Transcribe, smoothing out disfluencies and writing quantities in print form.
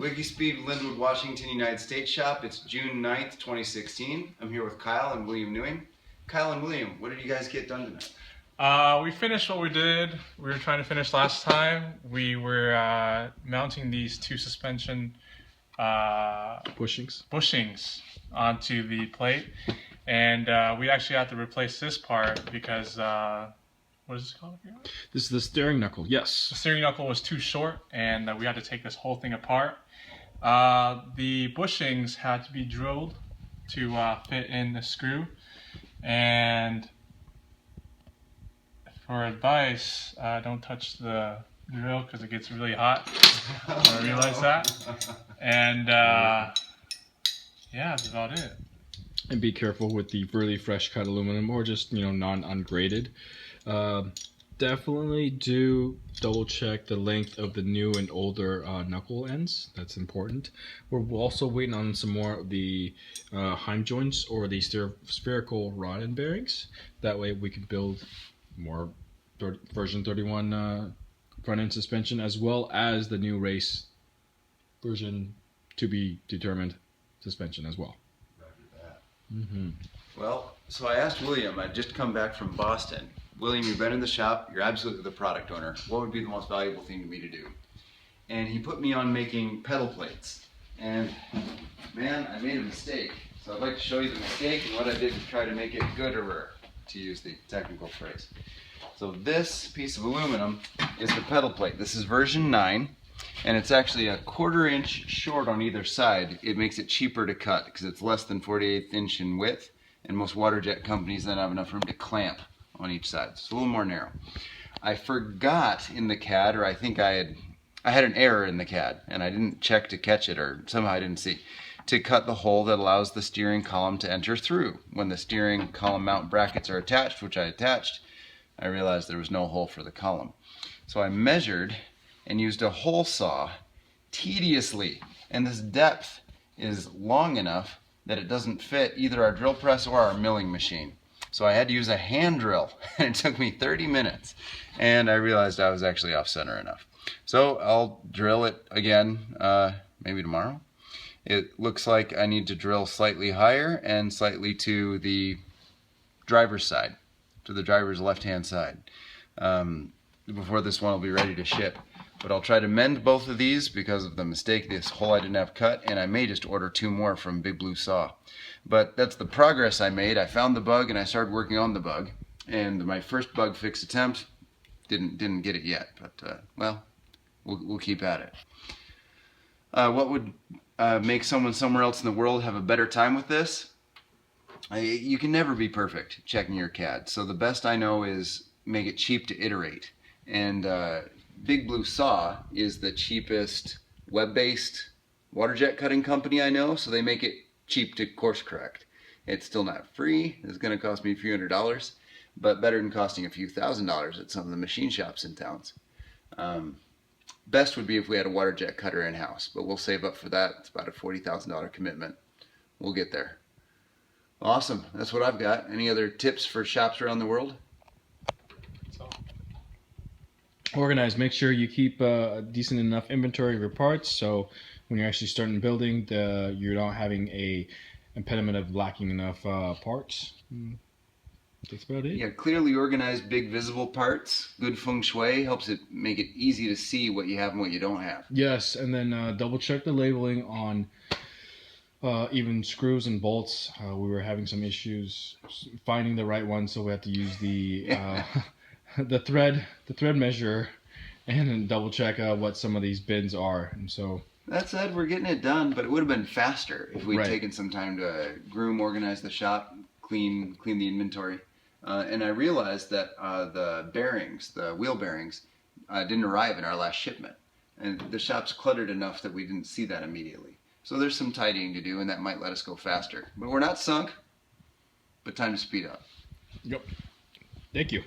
Wikispeed, Linwood, Washington, United States shop. It's June 9th, 2016. I'm here with Kyle and William Newing. Kyle and William, what did you guys get done tonight? We finished what we did. We were trying to finish last time. We were mounting these two suspension bushings onto the plate, and we actually had to replace this part because what is this called? This is the steering knuckle. Yes. The steering knuckle was too short, and we had to take this whole thing apart. The bushings had to be drilled to fit in the screw, and for advice, don't touch the drill because it gets really hot. I realized that, and yeah, that's about it. And be careful with the really fresh cut aluminum or just non-ungraded. Definitely do double check the length of the new and older knuckle ends. That's important. We're also waiting on some more of the Heim joints or the spherical rod end bearings. That way we can build more version 31 front end suspension, as well as the new race version to be determined suspension as well. Well, so I asked William, I'd just come back from Boston. William, you've been in the shop, you're absolutely the product owner. What would be the most valuable thing to me to do? And he put me on making pedal plates. And man, I made a mistake. So I'd like to show you the mistake and what I did to try to make it gooder, to use the technical phrase. So this piece of aluminum is the pedal plate. This is version 9, and it's actually a 1/4 inch short on either side. It makes it cheaper to cut because it's less than 48th inch in width, and most water jet companies don't have enough room to clamp on each side. It's a little more narrow. I forgot in the CAD, or I think I had an error in the CAD, and I didn't check to catch it, or somehow I didn't see, to cut the hole that allows the steering column to enter through. When the steering column mount brackets are attached, which I attached, I realized there was no hole for the column. So I measured and used a hole saw tediously, and this depth is long enough that it doesn't fit either our drill press or our milling machine. So I had to use a hand drill, and it took me 30 minutes, and I realized I was actually off center enough. So I'll drill it again, maybe tomorrow. It looks like I need to drill slightly higher and slightly to the driver's side, to the driver's left-hand side, before this one will be ready to ship. But I'll try to mend both of these because of the mistake, this hole I didn't have cut, and I may just order 2 more from Big Blue Saw. But that's the progress I made. I found the bug and I started working on the bug, and my first bug fix attempt didn't get it yet, but well, we'll keep at it. What would make someone somewhere else in the world have a better time with this? You can never be perfect checking your CAD, so the best I know is make it cheap to iterate. And Big Blue Saw is the cheapest web-based water jet cutting company I know, so they make it cheap to course correct. It's still not free. It's going to cost me a few $100s, but better than costing a few $1,000s at some of the machine shops in towns. Best would be if we had a water jet cutter in-house, but we'll save up for that. It's about a $40,000 commitment. We'll get there. Awesome. That's what I've got. Any other tips for shops around the world? Organize. Make sure you keep a decent enough inventory of your parts, so when you're actually starting building, you're not having a impediment of lacking enough parts. That's about it. Yeah, clearly organized, big visible parts. Good feng shui helps it make it easy to see what you have and what you don't have. Yes, and then double check the labeling on even screws and bolts. We were having some issues finding the right one, so we had to use the the thread measure and then double check what some of these bins are. And so that said, we're getting it done, but it would have been faster if we'd Right. taken some time to groom, organize the shop, clean the inventory. And I realized that the bearings, the wheel bearings, didn't arrive in our last shipment. And the shop's cluttered enough that we didn't see that immediately. So there's some tidying to do, and that might let us go faster. But we're not sunk, but time to speed up. Yep. Thank you.